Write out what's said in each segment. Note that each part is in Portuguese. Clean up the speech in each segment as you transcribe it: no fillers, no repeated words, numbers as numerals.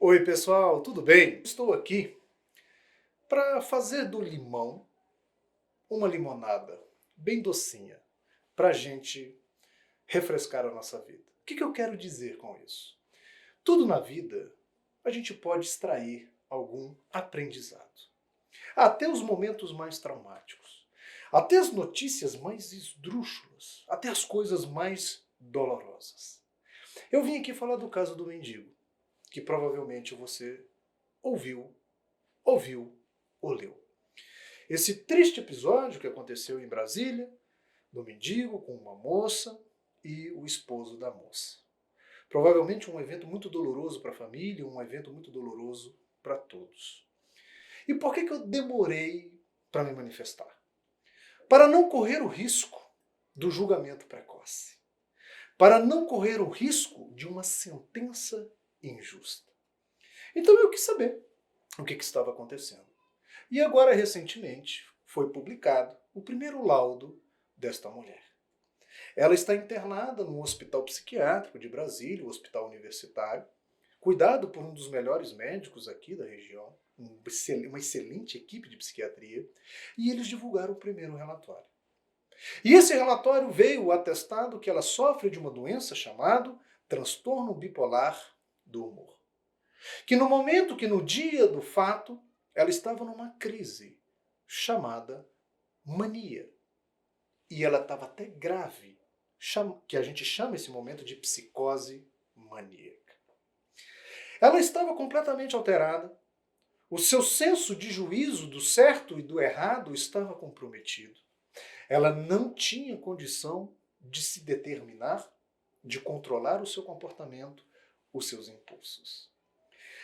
Oi, pessoal, tudo bem? Estou aqui para fazer do limão uma limonada bem docinha, para a gente refrescar a nossa vida. O que eu quero dizer com isso? Tudo na vida a gente pode extrair algum aprendizado. Até os momentos mais traumáticos, até as notícias mais esdrúxulas, até as coisas mais dolorosas. Eu vim aqui falar do caso do mendigo, que provavelmente você ouviu, ouviu ou leu. Esse triste episódio que aconteceu em Brasília, do mendigo com uma moça e o esposo da moça. Provavelmente um evento muito doloroso para a família, um evento muito doloroso para todos. E por que eu demorei para me manifestar? Para não correr o risco do julgamento precoce. Para não correr o risco de uma sentença injusta. Então eu quis saber o que estava acontecendo. E agora, recentemente, foi publicado o primeiro laudo desta mulher. Ela está internada no Hospital Psiquiátrico de Brasília, o Hospital Universitário, cuidado por um dos melhores médicos aqui da região, uma excelente equipe de psiquiatria, e eles divulgaram o primeiro relatório. E esse relatório veio atestado que ela sofre de uma doença chamada transtorno bipolar do humor. Que no dia do fato, ela estava numa crise chamada mania. E ela estava até grave, que a gente chama esse momento de psicose maníaca. Ela estava completamente alterada, o seu senso de juízo do certo e do errado estava comprometido. Ela não tinha condição de se determinar, de controlar o seu comportamento, os seus impulsos.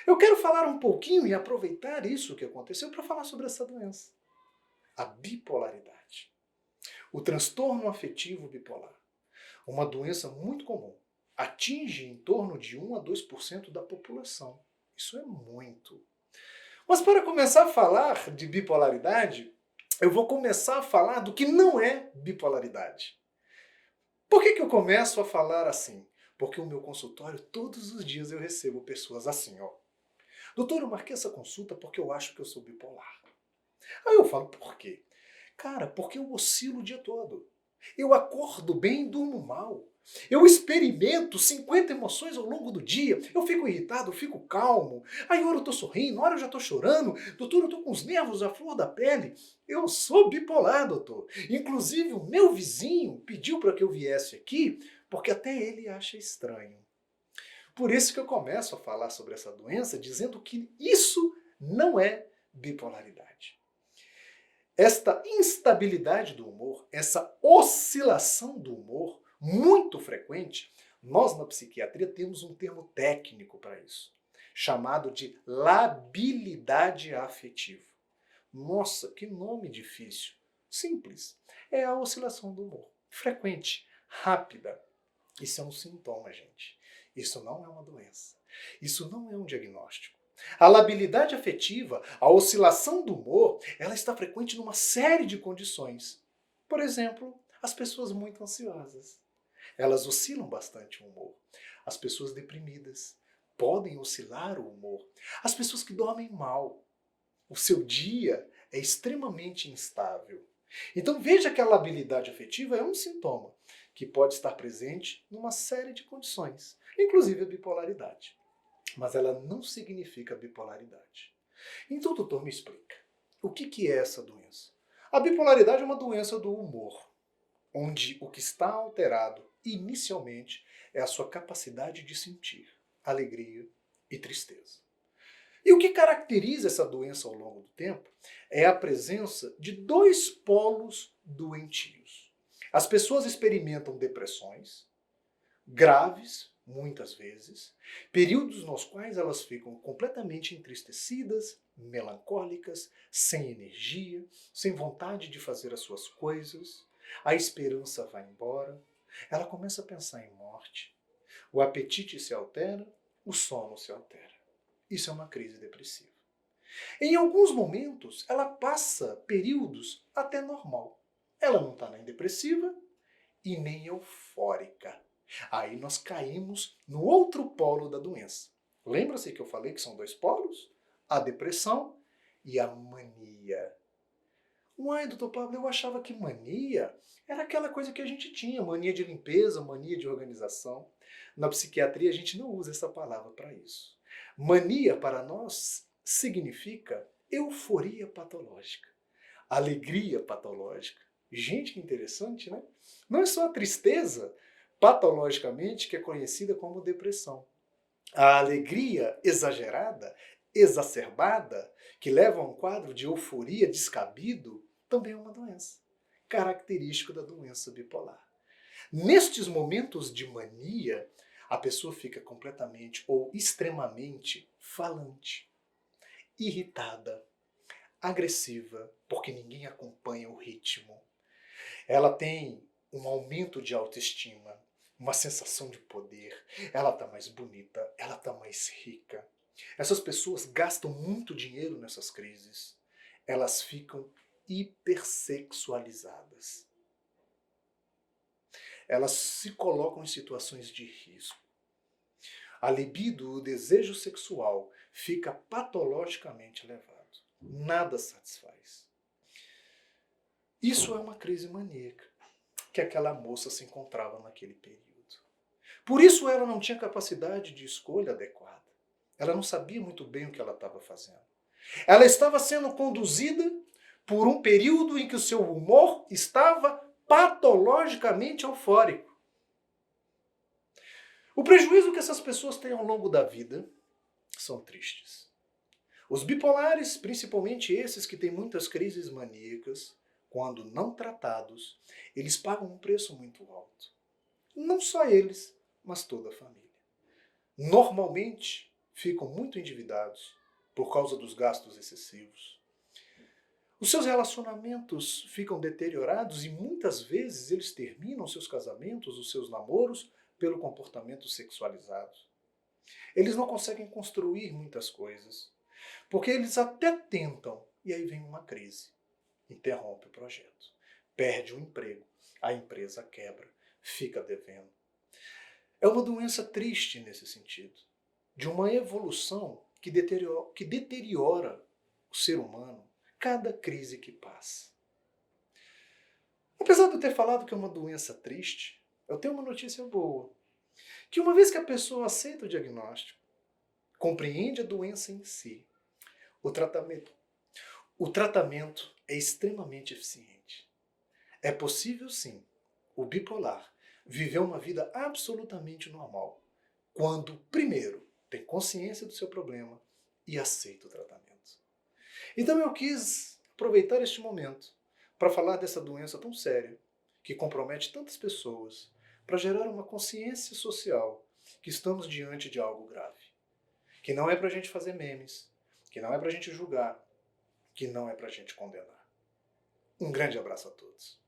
Eu quero falar um pouquinho e aproveitar isso que aconteceu para falar sobre essa doença. A bipolaridade. O transtorno afetivo bipolar. Uma doença muito comum. Atinge em torno de 1 a 2% da população. Isso é muito. Mas para começar a falar de bipolaridade, eu vou começar a falar do que não é bipolaridade. Por que eu começo a falar assim? Porque o meu consultório, todos os dias eu recebo pessoas assim, ó. Doutor, eu marquei essa consulta porque eu acho que eu sou bipolar. Aí eu falo, por quê? Cara, porque eu oscilo o dia todo. Eu acordo bem e durmo mal. Eu experimento 50 emoções ao longo do dia. Eu fico irritado, eu fico calmo. Aí hora eu tô sorrindo, hora eu já tô chorando. Doutor, eu tô com os nervos à flor da pele. Eu sou bipolar, doutor. Inclusive, o meu vizinho pediu para que eu viesse aqui, porque até ele acha estranho. Por isso que eu começo a falar sobre essa doença, dizendo que isso não é bipolaridade. Esta instabilidade do humor, essa oscilação do humor, muito frequente, nós na psiquiatria temos um termo técnico para isso, chamado de labilidade afetiva. Nossa, que nome difícil. Simples. É a oscilação do humor. Frequente, rápida. Isso é um sintoma, gente. Isso não é uma doença. Isso não é um diagnóstico. A labilidade afetiva, a oscilação do humor, ela está frequente numa série de condições. Por exemplo, as pessoas muito ansiosas. Elas oscilam bastante o humor. As pessoas deprimidas podem oscilar o humor. As pessoas que dormem mal. O seu dia é extremamente instável. Então veja que a labilidade afetiva é um sintoma que pode estar presente numa série de condições, inclusive a bipolaridade. Mas ela não significa bipolaridade. Então, doutor, me explica. O que é essa doença? A bipolaridade é uma doença do humor, onde o que está alterado inicialmente é a sua capacidade de sentir alegria e tristeza. E o que caracteriza essa doença ao longo do tempo é a presença de dois polos doentios. As pessoas experimentam depressões graves, muitas vezes, períodos nos quais elas ficam completamente entristecidas, melancólicas, sem energia, sem vontade de fazer as suas coisas, a esperança vai embora, ela começa a pensar em morte, o apetite se altera, o sono se altera. Isso é uma crise depressiva. Em alguns momentos, ela passa períodos até normal. Ela não está nem depressiva e nem eufórica. Aí nós caímos no outro polo da doença. Lembra-se que eu falei que são dois polos? A depressão e a mania. Uai, doutor Pablo, eu achava que mania era aquela coisa que a gente tinha, mania de limpeza, mania de organização. Na psiquiatria a gente não usa essa palavra para isso. Mania para nós significa euforia patológica, alegria patológica. Gente, que interessante, né? Não é só a tristeza, patologicamente, que é conhecida como depressão. A alegria exagerada, exacerbada, que leva a um quadro de euforia descabido, também é uma doença, característico da doença bipolar. Nestes momentos de mania, a pessoa fica completamente ou extremamente falante, irritada, agressiva, porque ninguém acompanha o ritmo. Ela tem um aumento de autoestima, uma sensação de poder, ela está mais bonita, ela está mais rica. Essas pessoas gastam muito dinheiro nessas crises. Elas ficam hipersexualizadas. Elas se colocam em situações de risco. A libido, o desejo sexual, fica patologicamente elevado. Nada satisfaz. Isso é uma crise maníaca que aquela moça se encontrava naquele período. Por isso ela não tinha capacidade de escolha adequada. Ela não sabia muito bem o que ela estava fazendo. Ela estava sendo conduzida por um período em que o seu humor estava patologicamente eufórico. O prejuízo que essas pessoas têm ao longo da vida são tristes. Os bipolares, principalmente esses que têm muitas crises maníacas, quando não tratados, eles pagam um preço muito alto. Não só eles, mas toda a família. Normalmente, ficam muito endividados por causa dos gastos excessivos. Os seus relacionamentos ficam deteriorados e muitas vezes eles terminam seus casamentos, os seus namoros, pelo comportamento sexualizado. Eles não conseguem construir muitas coisas, porque eles até tentam, e aí vem uma crise. Interrompe o projeto, perde o emprego, a empresa quebra, fica devendo. É uma doença triste nesse sentido, de uma evolução que deteriora o ser humano cada crise que passa. Apesar de eu ter falado que é uma doença triste, eu tenho uma notícia boa. Que uma vez que a pessoa aceita o diagnóstico, compreende a doença em si, o tratamento é extremamente eficiente. É possível sim, o bipolar viver uma vida absolutamente normal, quando, primeiro, tem consciência do seu problema e aceita o tratamento. Então eu quis aproveitar este momento para falar dessa doença tão séria, que compromete tantas pessoas, para gerar uma consciência social que estamos diante de algo grave. Que não é para a gente fazer memes, que não é para a gente julgar, que não é para a gente condenar. Um grande abraço a todos.